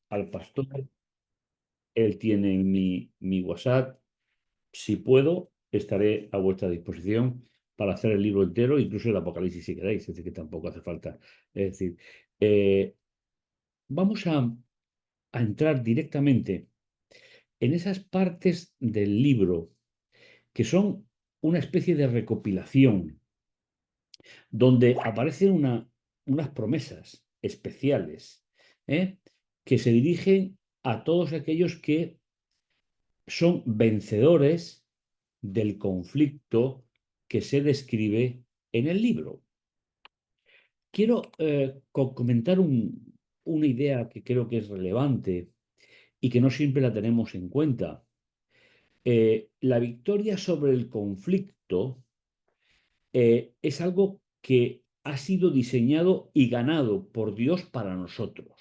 al pastor, él tiene mi WhatsApp. Si puedo, estaré a vuestra disposición para hacer el libro entero, incluso el Apocalipsis si queréis, es decir, que tampoco hace falta. Es decir, eh, vamos a entrar directamente en esas partes del libro que son una especie de recopilación, donde aparecen unas promesas especiales, ¿eh? Que se dirigen a todos aquellos que son vencedores del conflicto que se describe en el libro. Quiero comentar una idea que creo que es relevante y que no siempre la tenemos en cuenta. La victoria sobre el conflicto es algo que ha sido diseñado y ganado por Dios para nosotros.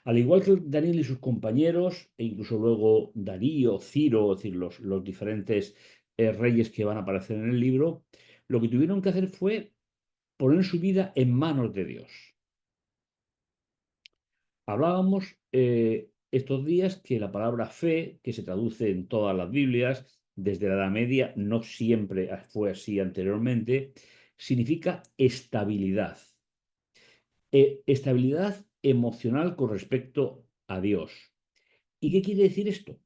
Al igual que Daniel y sus compañeros, e incluso luego Darío, Ciro, es decir, los diferentes reyes que van a aparecer en el libro, lo que tuvieron que hacer fue poner su vida en manos de Dios. Hablábamos estos días que la palabra fe, que se traduce en todas las Biblias, desde la Edad Media, no siempre fue así anteriormente, significa estabilidad. Estabilidad emocional con respecto a Dios. ¿Y qué quiere decir esto?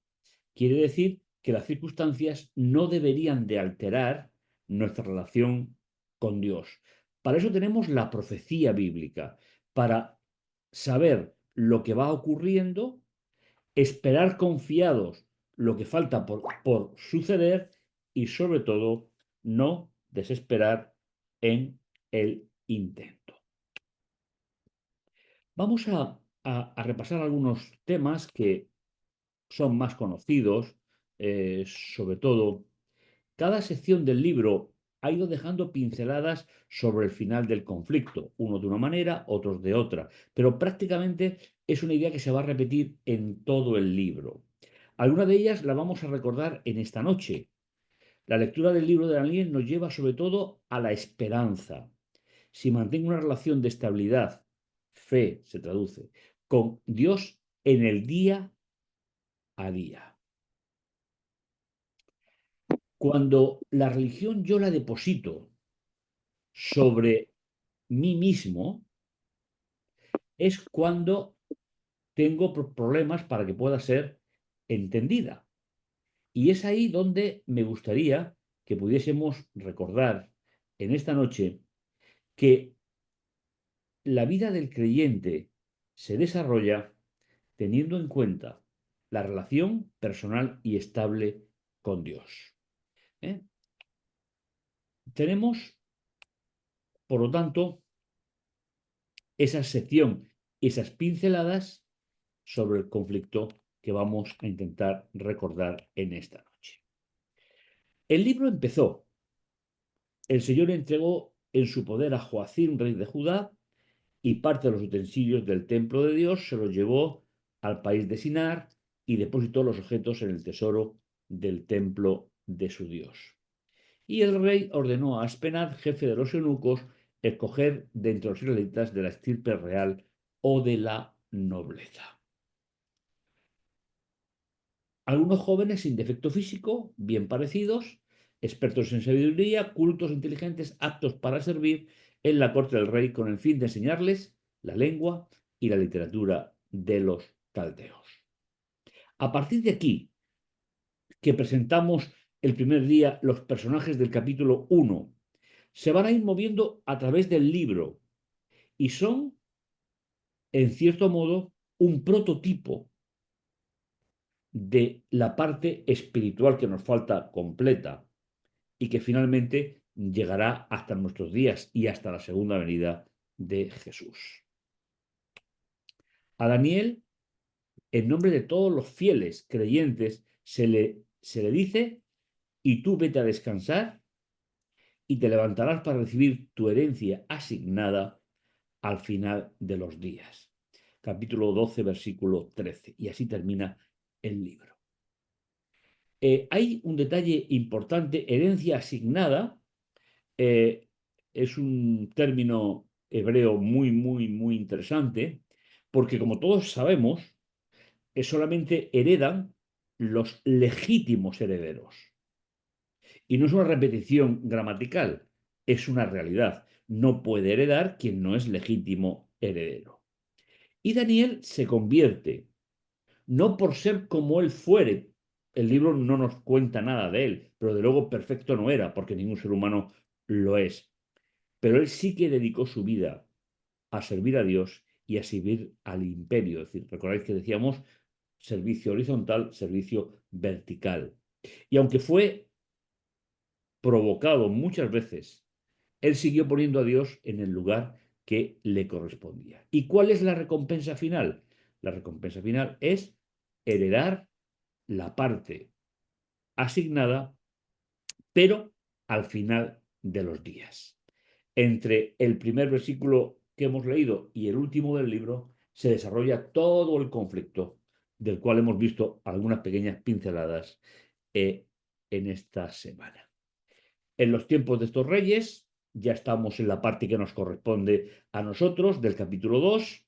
Quiere decir que las circunstancias no deberían de alterar nuestra relación con Dios. Para eso tenemos la profecía bíblica, para saber lo que va ocurriendo, esperar confiados lo que falta por suceder y sobre todo no desesperar en el intento. Vamos a repasar algunos temas que son más conocidos, sobre todo, cada sección del libro ha ido dejando pinceladas sobre el final del conflicto, uno de una manera, otros de otra, pero prácticamente es una idea que se va a repetir en todo el libro. Algunas de ellas las vamos a recordar en esta noche. La lectura del libro de Daniel nos lleva sobre todo a la esperanza. Si mantengo una relación de estabilidad, fe se traduce, con Dios en el día a día. Cuando la religión yo la deposito sobre mí mismo, es cuando tengo problemas para que pueda ser entendida. Y es ahí donde me gustaría que pudiésemos recordar en esta noche que la vida del creyente se desarrolla teniendo en cuenta la relación personal y estable con Dios. ¿Eh? Tenemos, por lo tanto, esa sección, esas pinceladas sobre el conflicto que vamos a intentar recordar en esta noche. El libro empezó, el Señor entregó en su poder a Joacim, rey de Judá, y parte de los utensilios del templo de Dios se los llevó al país de Sinar y depositó los objetos en el tesoro del templo de su Dios. Y el rey ordenó a Aspenaz, jefe de los eunucos, escoger de entre los israelitas de la estirpe real o de la nobleza. Algunos jóvenes sin defecto físico, bien parecidos, expertos en sabiduría, cultos, inteligentes, aptos para servir en la corte del rey con el fin de enseñarles la lengua y la literatura de los caldeos. A partir de aquí, que presentamos el primer día los personajes del capítulo 1, se van a ir moviendo a través del libro y son, en cierto modo, un prototipo de la parte espiritual que nos falta completa y que finalmente llegará hasta nuestros días y hasta la segunda venida de Jesús. A Daniel, en nombre de todos los fieles creyentes, se le dice, y tú vete a descansar y te levantarás para recibir tu herencia asignada al final de los días. Capítulo 12, versículo 13. Y así termina el libro. Hay un detalle importante, herencia asignada, es un término hebreo muy, muy, muy interesante, porque como todos sabemos, solamente heredan los legítimos herederos. Y no es una repetición gramatical, es una realidad. No puede heredar quien no es legítimo heredero. Y Daniel se convierte, no por ser como él fuere, el libro no nos cuenta nada de él, pero de luego perfecto no era, porque ningún ser humano lo es. Pero él sí que dedicó su vida a servir a Dios y a servir al imperio. Es decir, recordáis que decíamos servicio horizontal, servicio vertical. Y aunque fue provocado muchas veces, él siguió poniendo a Dios en el lugar que le correspondía. ¿Y cuál es la recompensa final? La recompensa final es heredar la parte asignada, pero al final de los días. Entre el primer versículo que hemos leído y el último del libro se desarrolla todo el conflicto, del cual hemos visto algunas pequeñas pinceladas en esta semana. En los tiempos de estos reyes, ya estamos en la parte que nos corresponde a nosotros, del capítulo 2.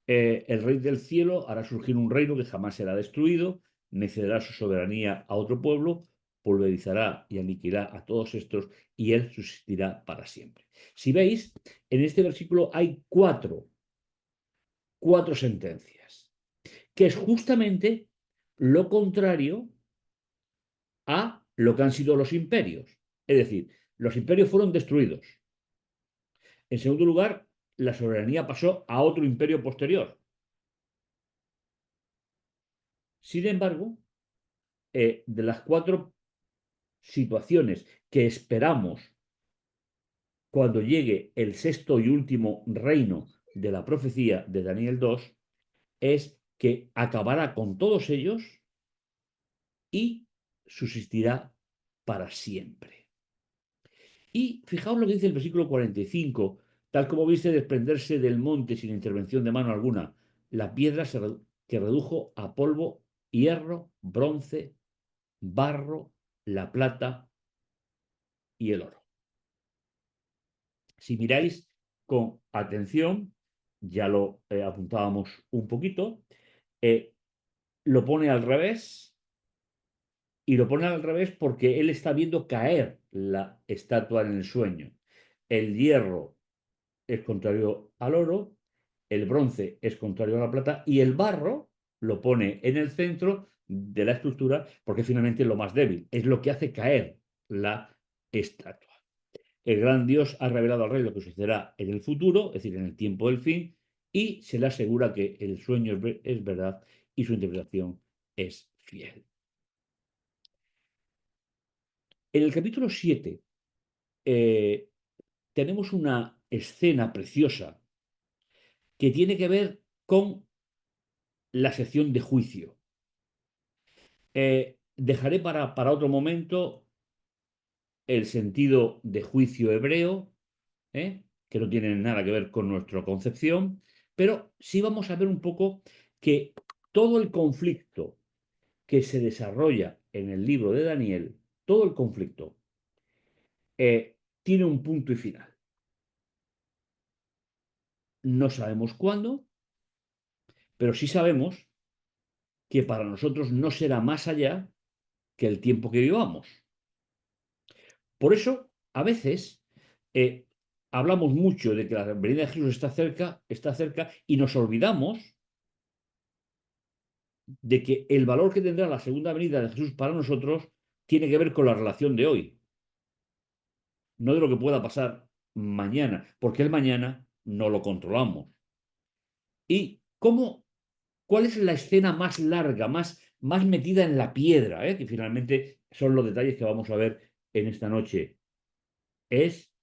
El rey del cielo hará surgir un reino que jamás será destruido, ni cederá su soberanía a otro pueblo, pulverizará y aniquilará a todos estos, y él subsistirá para siempre. Si veis, en este versículo hay cuatro sentencias, que es justamente lo contrario a lo que han sido los imperios. Es decir, los imperios fueron destruidos. En segundo lugar, la soberanía pasó a otro imperio posterior. Sin embargo, de las cuatro situaciones que esperamos cuando llegue el sexto y último reino de la profecía de Daniel 2, es que acabará con todos ellos y subsistirá para siempre. Y fijaos lo que dice el versículo 45, tal como viste desprenderse del monte sin intervención de mano alguna, la piedra que redujo a polvo, hierro, bronce, barro, la plata y el oro. Si miráis con atención, ya lo apuntábamos un poquito, lo pone al revés, y lo pone al revés porque él está viendo caer la estatua en el sueño. El hierro es contrario al oro, el bronce es contrario a la plata y el barro lo pone en el centro de la estructura porque finalmente es lo más débil, es lo que hace caer la estatua. El gran Dios ha revelado al rey lo que sucederá en el futuro, es decir, en el tiempo del fin, y se le asegura que el sueño es verdad y su interpretación es fiel. En el capítulo 7 tenemos una escena preciosa que tiene que ver con la sección de juicio. Dejaré para otro momento el sentido de juicio hebreo, que no tiene nada que ver con nuestra concepción, pero sí vamos a ver un poco que todo el conflicto que se desarrolla en el libro de Daniel, todo el conflicto, tiene un punto y final. No sabemos cuándo, pero sí sabemos que para nosotros no será más allá que el tiempo que vivamos. Por eso, a veces, hablamos mucho de que la venida de Jesús está cerca, y nos olvidamos de que el valor que tendrá la segunda venida de Jesús para nosotros tiene que ver con la relación de hoy, no de lo que pueda pasar mañana, porque el mañana no lo controlamos. ¿Y cuál es la escena más larga, más metida en la piedra, que finalmente son los detalles que vamos a ver en esta noche? Es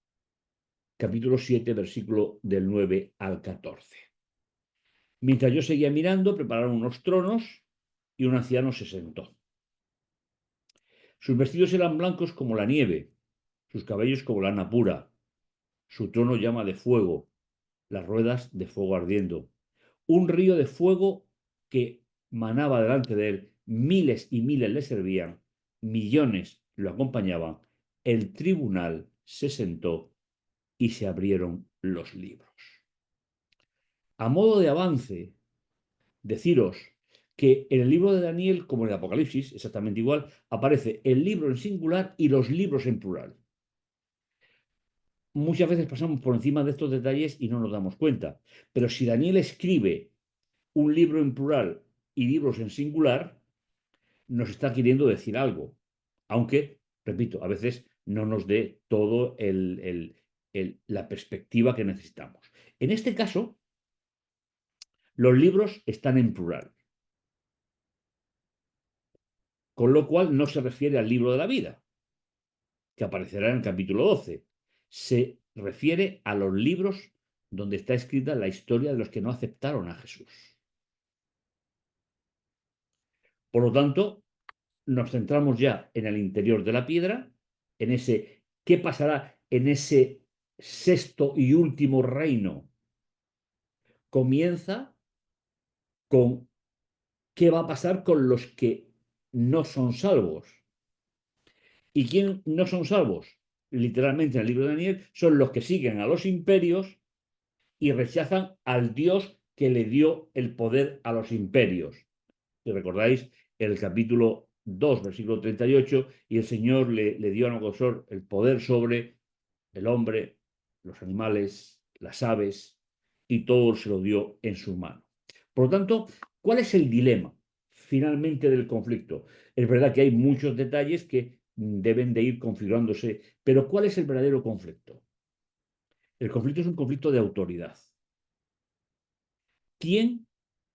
capítulo 7, versículo del 9 al 14. Mientras yo seguía mirando, prepararon unos tronos y un anciano se sentó. Sus vestidos eran blancos como la nieve, sus cabellos como lana pura, su trono llama de fuego, las ruedas de fuego ardiendo. Un río de fuego que manaba delante de él, miles y miles le servían, millones lo acompañaban. El tribunal se sentó y se abrieron los libros. A modo de avance, deciros que en el libro de Daniel, como en el Apocalipsis, exactamente igual, aparece el libro en singular y los libros en plural. Muchas veces pasamos por encima de estos detalles y no nos damos cuenta. Pero si Daniel escribe un libro en plural y libros en singular, nos está queriendo decir algo. Aunque, repito, a veces no nos dé todo la perspectiva que necesitamos. En este caso, los libros están en plural, con lo cual no se refiere al libro de la vida, que aparecerá en el capítulo 12. Se refiere a los libros donde está escrita la historia de los que no aceptaron a Jesús. Por lo tanto, nos centramos ya en el interior de la piedra, en ese qué pasará en ese sexto y último reino. Comienza con qué va a pasar con los que no son salvos. ¿Y quién no son salvos? Literalmente en el libro de Daniel son los que siguen a los imperios y rechazan al Dios que le dio el poder a los imperios. Si recordáis el capítulo 2, versículo 38, y el Señor le dio a Nabucodonosor el poder sobre el hombre, los animales, las aves, y todo se lo dio en su mano. Por lo tanto, ¿cuál es el dilema finalmente del conflicto? Es verdad que hay muchos detalles que deben de ir configurándose, pero ¿cuál es el verdadero conflicto? El conflicto es un conflicto de autoridad. ¿Quién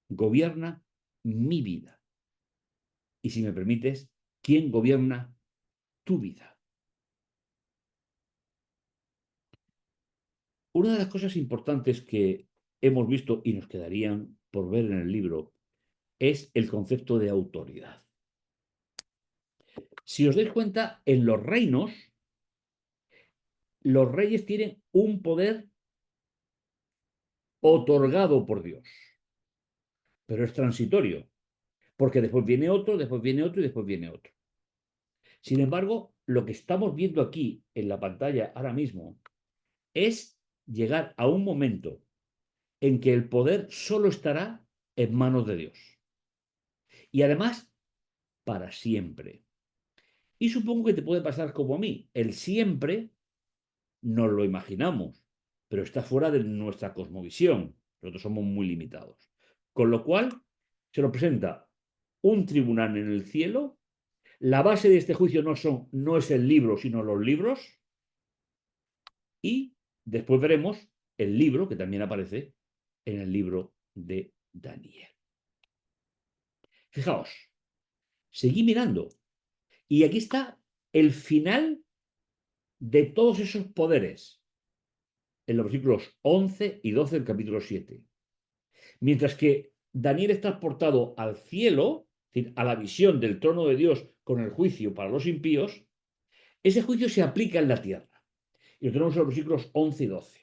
gobierna mi vida? Y si me permites, ¿quién gobierna tu vida? Una de las cosas importantes que hemos visto y nos quedarían por ver en el libro es el concepto de autoridad. Si os dais cuenta, en los reinos, los reyes tienen un poder otorgado por Dios, pero es transitorio, porque después viene otro y después viene otro. Sin embargo, lo que estamos viendo aquí en la pantalla ahora mismo es llegar a un momento en que el poder solo estará en manos de Dios. Y además, para siempre. Y supongo que te puede pasar como a mí. El siempre nos lo imaginamos, pero está fuera de nuestra cosmovisión. Nosotros somos muy limitados. Con lo cual, se nos presenta un tribunal en el cielo. La base de este juicio no es el libro, sino los libros. Y después veremos el libro que también aparece en el libro de Daniel. Fijaos, seguí mirando. Y aquí está el final de todos esos poderes en los versículos 11 y 12 del capítulo 7. Mientras que Daniel es transportado al cielo, es decir, a la visión del trono de Dios con el juicio para los impíos, ese juicio se aplica en la tierra. Y lo tenemos en los versículos 11 y 12.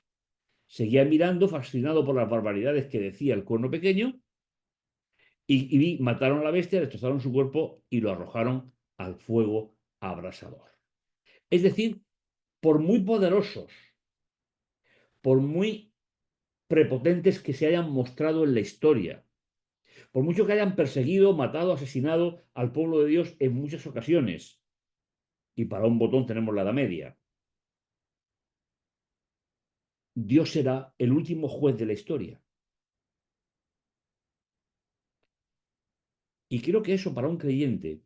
Seguía mirando, fascinado por las barbaridades que decía el cuerno pequeño, y vi, mataron a la bestia, destrozaron su cuerpo y lo arrojaron al fuego abrasador. Es decir, por muy poderosos, por muy prepotentes que se hayan mostrado en la historia, por mucho que hayan perseguido, matado, asesinado al pueblo de Dios en muchas ocasiones, y para un botón tenemos la Edad Media, Dios será el último juez de la historia. Y creo que eso para un creyente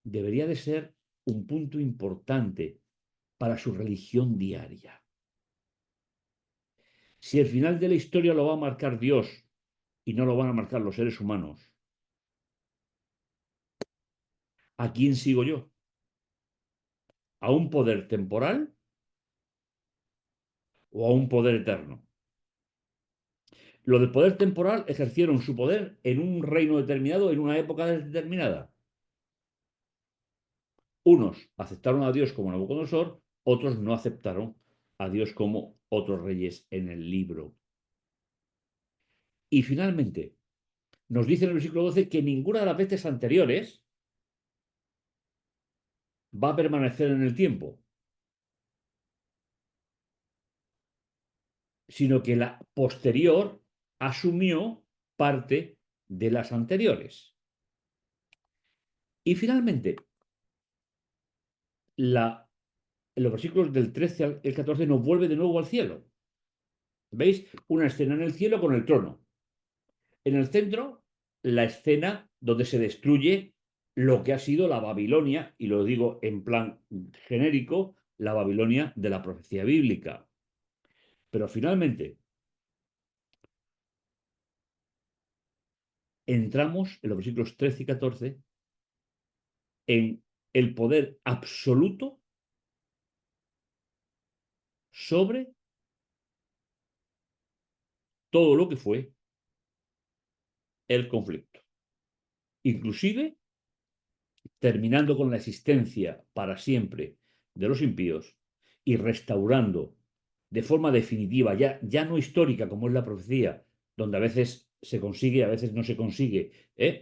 debería de ser un punto importante para su religión diaria. Si el final de la historia lo va a marcar Dios y no lo van a marcar los seres humanos, ¿a quién sigo yo? ¿A un poder temporal o a un poder eterno? Los del poder temporal ejercieron su poder en un reino determinado, en una época determinada. Unos aceptaron a Dios como Nabucodonosor, otros no aceptaron a Dios como otros reyes en el libro. Y finalmente, nos dice en el versículo 12 que ninguna de las veces anteriores va a permanecer en el tiempo, sino que la posterior asumió parte de las anteriores. Y finalmente, en los versículos del 13 al 14 nos vuelve de nuevo al cielo. ¿Veis? Una escena en el cielo con el trono. En el centro, la escena donde se destruye lo que ha sido la Babilonia, y lo digo en plan genérico, la Babilonia de la profecía bíblica. Pero finalmente, entramos en los versículos 13 y 14 en el poder absoluto sobre todo lo que fue el conflicto. Inclusive terminando con la existencia para siempre de los impíos y restaurando de forma definitiva, ya no histórica como es la profecía, donde a veces se consigue, a veces no se consigue,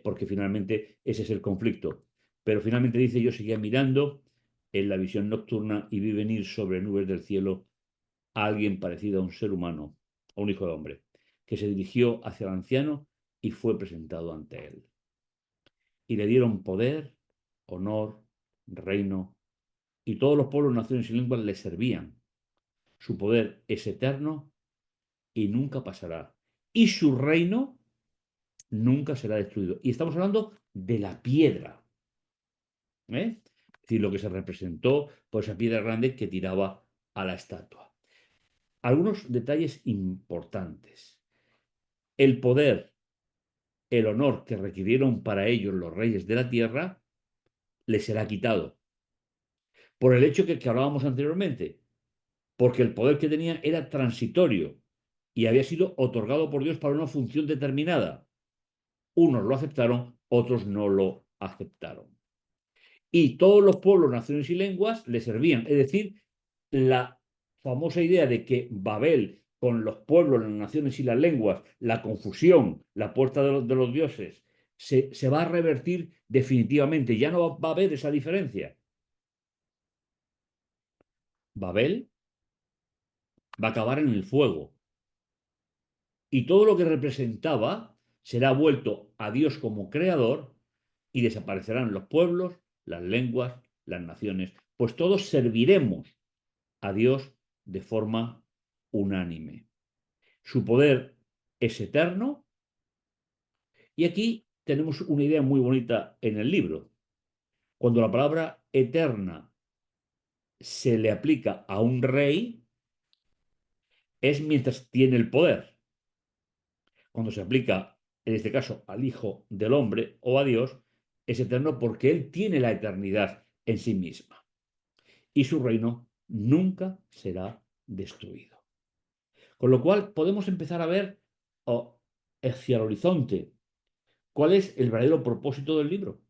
porque finalmente ese es el conflicto. Pero finalmente dice, yo seguía mirando en la visión nocturna y vi venir sobre nubes del cielo a alguien parecido a un ser humano, a un hijo de hombre, que se dirigió hacia el anciano y fue presentado ante él. Y le dieron poder, honor, reino, y todos los pueblos, naciones y lenguas le servían. Su poder es eterno y nunca pasará. Y su reino nunca será destruido. Y estamos hablando de la piedra. Es decir, lo que se representó por esa piedra grande que tiraba a la estatua. Algunos detalles importantes. El poder, el honor que requirieron para ellos los reyes de la tierra, les será quitado. Por el hecho que hablábamos anteriormente, porque el poder que tenía era transitorio y había sido otorgado por Dios para una función determinada. Unos lo aceptaron, otros no lo aceptaron. Y todos los pueblos, naciones y lenguas le servían. Es decir, la famosa idea de que Babel, con los pueblos, las naciones y las lenguas, la confusión, la puerta de los dioses, se va a revertir definitivamente. Ya no va a haber esa diferencia. Babel va a acabar en el fuego. Y todo lo que representaba será vuelto a Dios como creador y desaparecerán los pueblos, las lenguas, las naciones, pues todos serviremos a Dios de forma unánime. Su poder es eterno y aquí tenemos una idea muy bonita en el libro. Cuando la palabra eterna se le aplica a un rey, es mientras tiene el poder. Cuando se aplica, en este caso, al Hijo del Hombre o a Dios, es eterno porque Él tiene la eternidad en sí misma. Y su reino nunca será destruido. Con lo cual podemos empezar a ver hacia el horizonte cuál es el verdadero propósito del libro.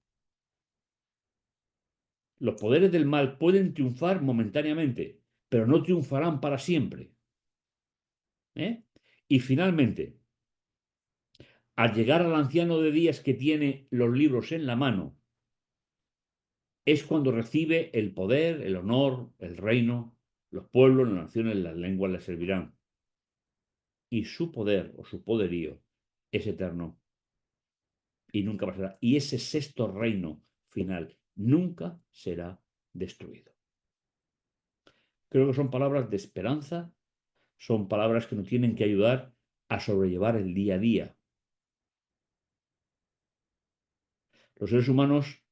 Los poderes del mal pueden triunfar momentáneamente, pero no triunfarán para siempre. Y finalmente, al llegar al anciano de días que tiene los libros en la mano, es cuando recibe el poder, el honor, el reino, los pueblos, las naciones, las lenguas le servirán. Y su poder o su poderío es eterno y nunca pasará. Y ese sexto reino final nunca será destruido. Creo que son palabras de esperanza, son palabras que nos tienen que ayudar a sobrellevar el día a día. Los seres humanos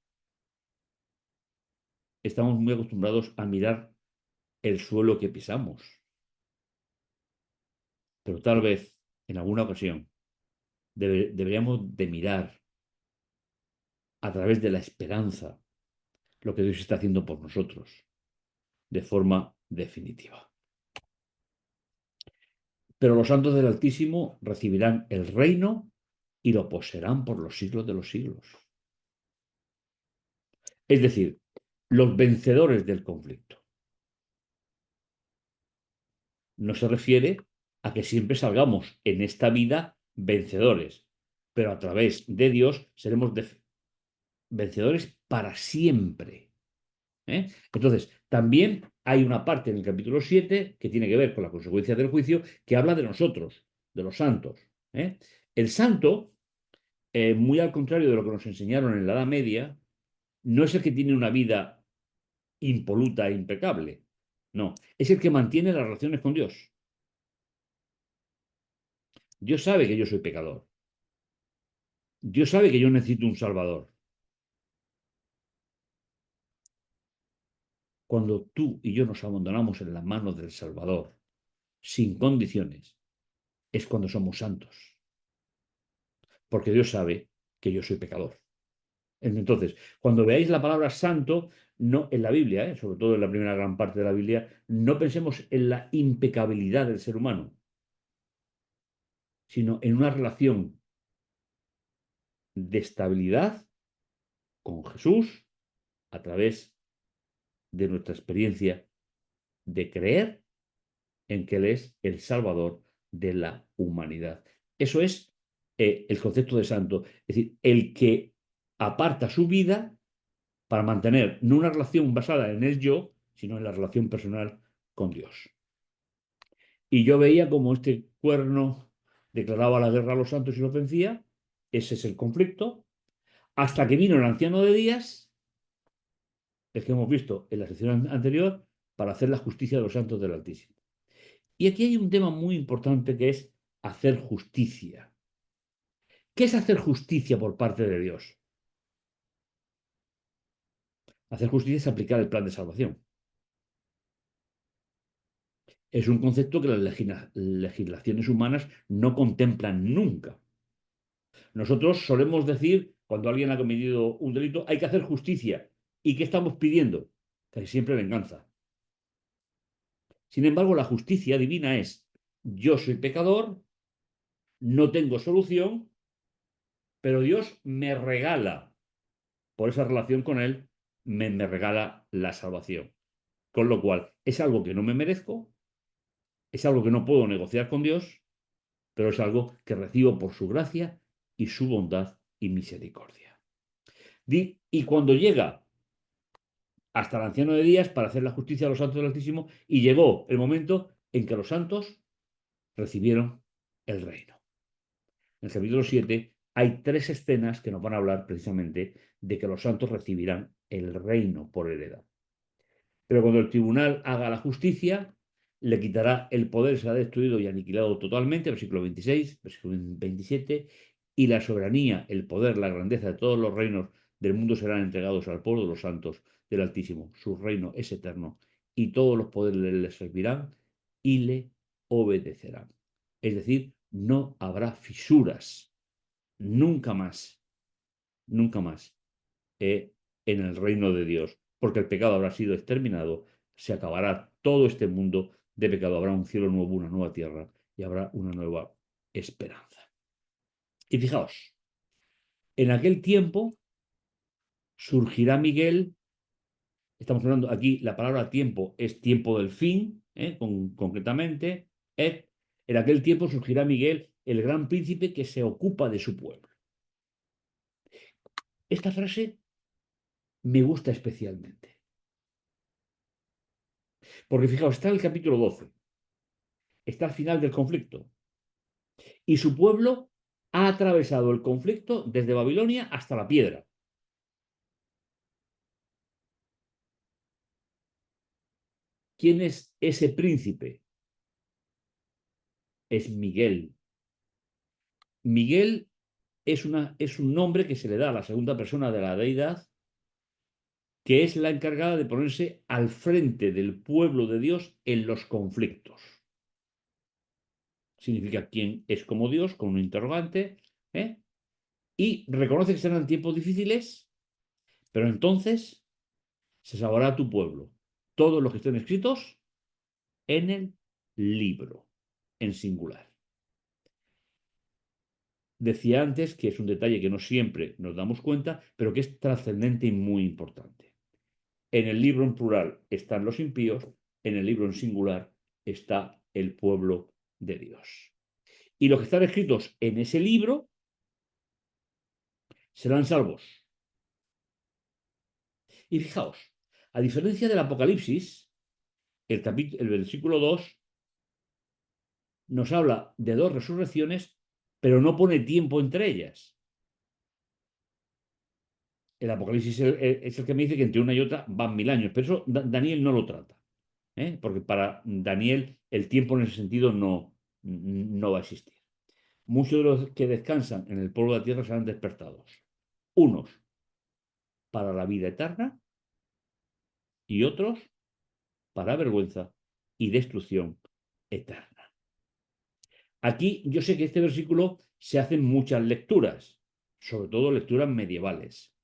estamos muy acostumbrados a mirar el suelo que pisamos, pero tal vez en alguna ocasión deberíamos de mirar a través de la esperanza lo que Dios está haciendo por nosotros de forma definitiva. Pero los santos del Altísimo recibirán el reino y lo poseerán por los siglos de los siglos. Es decir, los vencedores del conflicto. No se refiere a que siempre salgamos en esta vida vencedores, pero a través de Dios seremos vencedores para siempre. Entonces, también hay una parte en el capítulo 7 que tiene que ver con la consecuencia del juicio que habla de nosotros, de los santos. ¿eh? El santo, muy al contrario de lo que nos enseñaron en la Edad Media, no es el que tiene una vida impoluta e impecable. No, es el que mantiene las relaciones con Dios. Dios sabe que yo soy pecador. Dios sabe que yo necesito un Salvador. Cuando tú y yo nos abandonamos en las manos del Salvador, sin condiciones, es cuando somos santos. Porque Dios sabe que yo soy pecador. Entonces, cuando veáis la palabra santo, no en la Biblia, sobre todo en la primera gran parte de la Biblia, no pensemos en la impecabilidad del ser humano, sino en una relación de estabilidad con Jesús a través de nuestra experiencia de creer en que Él es el Salvador de la humanidad. Eso es el concepto de santo, es decir, el que aparta su vida para mantener no una relación basada en el yo, sino en la relación personal con Dios. Y yo veía como este cuerno declaraba la guerra a los santos y los vencía, ese es el conflicto, hasta que vino el anciano de Días, el que hemos visto en la sección anterior, para hacer la justicia de los santos del Altísimo. Y aquí hay un tema muy importante que es hacer justicia. ¿Qué es hacer justicia por parte de Dios? Hacer justicia es aplicar el plan de salvación. Es un concepto que las legislaciones humanas no contemplan nunca. Nosotros solemos decir, cuando alguien ha cometido un delito, hay que hacer justicia. ¿Y qué estamos pidiendo? Casi siempre venganza. Sin embargo, la justicia divina es, yo soy pecador, no tengo solución, pero Dios me regala, por esa relación con Él, me regala la salvación. Con lo cual, es algo que no me merezco, es algo que no puedo negociar con Dios, pero es algo que recibo por su gracia y su bondad y misericordia. Y cuando llega hasta el anciano de Días para hacer la justicia a los santos del Altísimo, y llegó el momento en que los santos recibieron el reino. En el capítulo 7 hay tres escenas que nos van a hablar precisamente de que los santos recibirán el reino por heredad. Pero cuando el tribunal haga la justicia, le quitará el poder, será destruido y aniquilado totalmente, versículo 26, versículo 27, y la soberanía, el poder, la grandeza de todos los reinos del mundo serán entregados al pueblo de los santos del Altísimo. Su reino es eterno y todos los poderes le servirán y le obedecerán. Es decir, no habrá fisuras, nunca más, nunca más en el reino de Dios, porque el pecado habrá sido exterminado, se acabará todo este mundo de pecado, habrá un cielo nuevo, una nueva tierra y habrá una nueva esperanza. Y fijaos, en aquel tiempo surgirá Miguel, estamos hablando aquí, la palabra tiempo es tiempo del fin, concretamente, en aquel tiempo surgirá Miguel, el gran príncipe que se ocupa de su pueblo. Esta frase me gusta especialmente. Porque fijaos, está en el capítulo 12, está al final del conflicto. Y su pueblo ha atravesado el conflicto desde Babilonia hasta la piedra. ¿Quién es ese príncipe? Es Miguel. Miguel es un nombre que se le da a la segunda persona de la deidad, que es la encargada de ponerse al frente del pueblo de Dios en los conflictos. Significa quién es como Dios, con un interrogante, ¿eh? Y reconoce que serán tiempos difíciles, pero entonces se salvará tu pueblo. Todos los que estén escritos en el libro, en singular. Decía antes que es un detalle que no siempre nos damos cuenta, pero que es trascendente y muy importante. En el libro en plural están los impíos, en el libro en singular está el pueblo de Dios. Y los que están escritos en ese libro serán salvos. Y fijaos, a diferencia del Apocalipsis, el versículo 2 nos habla de dos resurrecciones pero no pone tiempo entre ellas. El Apocalipsis es el que me dice que entre una y otra van 1000 años, pero eso Daniel no lo trata, ¿eh? Porque para Daniel el tiempo en ese sentido no va a existir. Muchos de los que descansan en el polvo de la tierra serán despertados. Unos para la vida eterna y otros para vergüenza y destrucción eterna. Aquí yo sé que este versículo se hacen muchas lecturas, sobre todo lecturas medievales.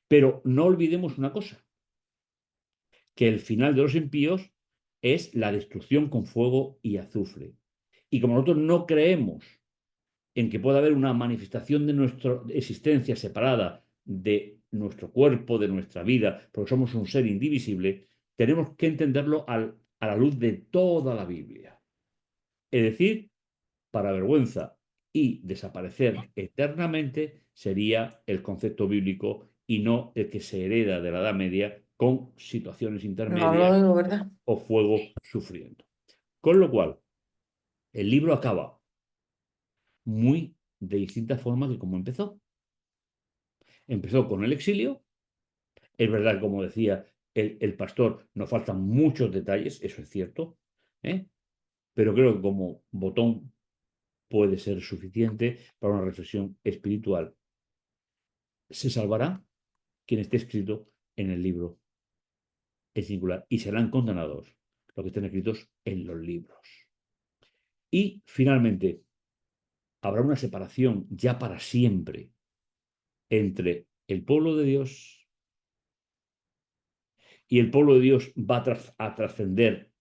Pero no olvidemos una cosa, que el final de los impíos es la destrucción con fuego y azufre. Y como nosotros no creemos en que pueda haber una manifestación de nuestra existencia separada de nuestro cuerpo, de nuestra vida, porque somos un ser indivisible, tenemos que entenderlo a la luz de toda la Biblia. Es decir, para vergüenza y desaparecer eternamente sería el concepto bíblico y no el que se hereda de la Edad Media con situaciones No lo intermedias digo, ¿verdad? o fuego sufriendo. Con lo cual, el libro acaba muy de distinta forma que como empezó. Empezó con el exilio. Es verdad, como decía el pastor, nos faltan muchos detalles, eso es cierto, ¿eh? Pero creo que como botón puede ser suficiente para una reflexión espiritual. Se salvará quien esté escrito en el libro en singular y serán condenados los que estén escritos en los libros. Y finalmente, habrá una separación ya para siempre entre el pueblo de Dios y el pueblo de Dios va a trascender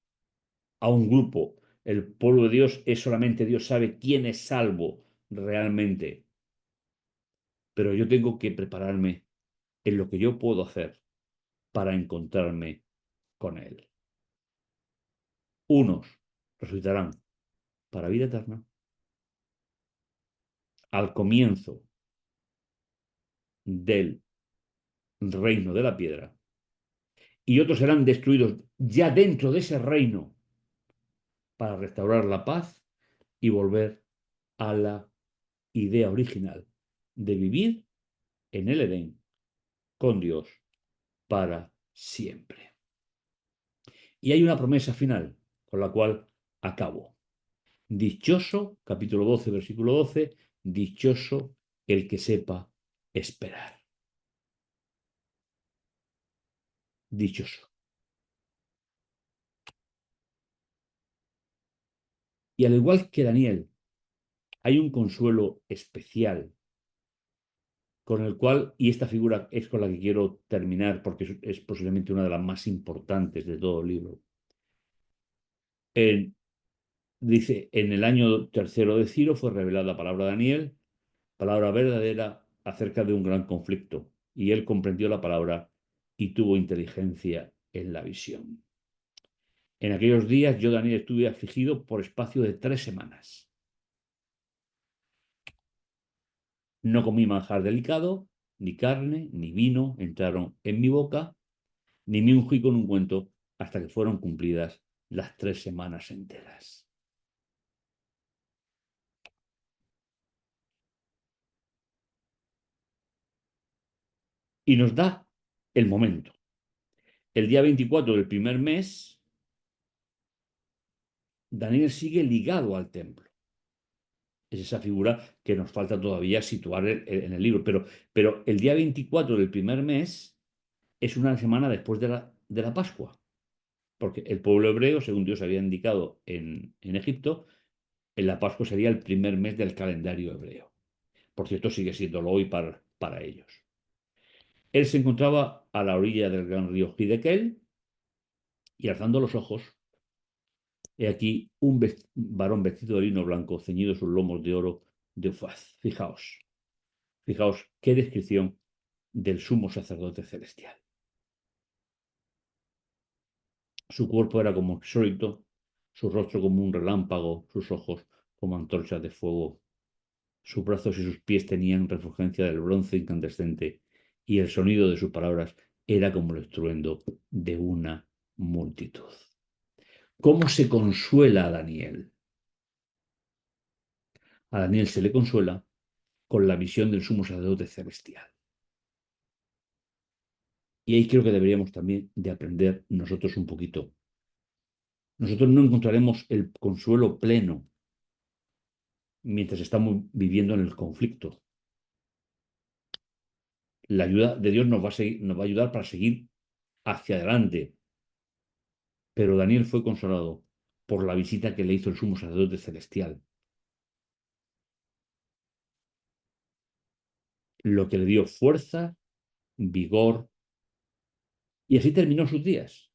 a un grupo. El pueblo de Dios es solamente Dios sabe quién es salvo realmente. Pero yo tengo que prepararme en lo que yo puedo hacer para encontrarme con Él. Unos resucitarán para vida eterna al comienzo del reino de la piedra y otros serán destruidos ya dentro de ese reino para restaurar la paz y volver a la idea original de vivir en el Edén con Dios para siempre. Y hay una promesa final con la cual acabo. Dichoso, capítulo 12, versículo 12, dichoso el que sepa esperar. Dichoso. Y al igual que Daniel, hay un consuelo especial con el cual, y esta figura es con la que quiero terminar porque es posiblemente una de las más importantes de todo el libro. Dice, en el año tercero de Ciro fue revelada la palabra de Daniel, palabra verdadera acerca de un gran conflicto, y él comprendió la palabra y tuvo inteligencia en la visión. En aquellos días yo, Daniel, estuve afligido por espacio de 3 semanas. No comí manjar delicado, ni carne, ni vino entraron en mi boca, ni me ungí con ungüento hasta que fueron cumplidas las 3 semanas enteras. Y nos da el momento. El día 24 del primer mes, Daniel sigue ligado al templo. Es esa figura que nos falta todavía situar en el libro. Pero el día 24 del primer mes es una semana después de la Pascua. Porque el pueblo hebreo, según Dios había indicado en Egipto, en la Pascua sería el primer mes del calendario hebreo. Por cierto, sigue siéndolo hoy para ellos. Él se encontraba a la orilla del gran río Hidekel y alzando los ojos, he aquí un varón vestido de lino blanco, ceñido sus lomos de oro de Ufaz. Fijaos qué descripción del sumo sacerdote celestial. Su cuerpo era como exólito, su rostro como un relámpago, sus ojos como antorchas de fuego. Sus brazos y sus pies tenían refulgencia del bronce incandescente, y el sonido de sus palabras era como el estruendo de una multitud. ¿Cómo se consuela a Daniel? A Daniel se le consuela con la visión del sumo sacerdote celestial. Y ahí creo que deberíamos también de aprender nosotros un poquito. Nosotros no encontraremos el consuelo pleno mientras estamos viviendo en el conflicto. La ayuda de Dios nos va a ayudar para seguir hacia adelante. Pero Daniel fue consolado por la visita que le hizo el sumo sacerdote celestial, lo que le dio fuerza, vigor, y así terminó sus días,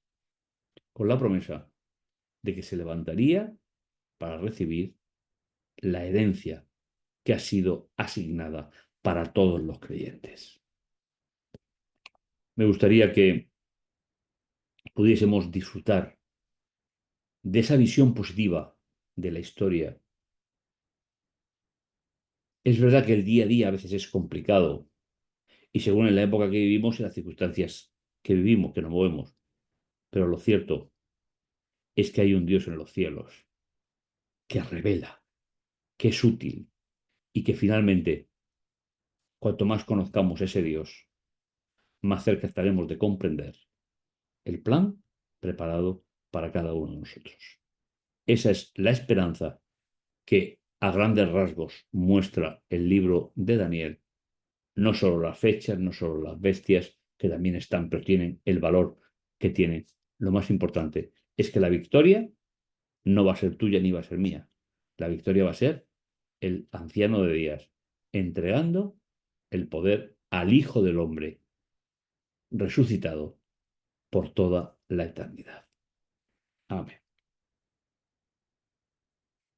con la promesa de que se levantaría para recibir la herencia que ha sido asignada para todos los creyentes. Me gustaría que pudiésemos disfrutar de esa visión positiva de la historia. Es verdad que el día a día a veces es complicado y según en la época que vivimos y las circunstancias que vivimos, que nos movemos, pero lo cierto es que hay un Dios en los cielos que revela, que es útil y que finalmente, cuanto más conozcamos ese Dios, más cerca estaremos de comprender el plan preparado para cada uno de nosotros. Esa es la esperanza que a grandes rasgos muestra el libro de Daniel. No solo las fechas, no solo las bestias, que también están, pero tienen el valor que tienen. Lo más importante es que la victoria no va a ser tuya ni va a ser mía. La victoria va a ser el anciano de días, entregando el poder al Hijo del Hombre, resucitado por toda la eternidad. Amén.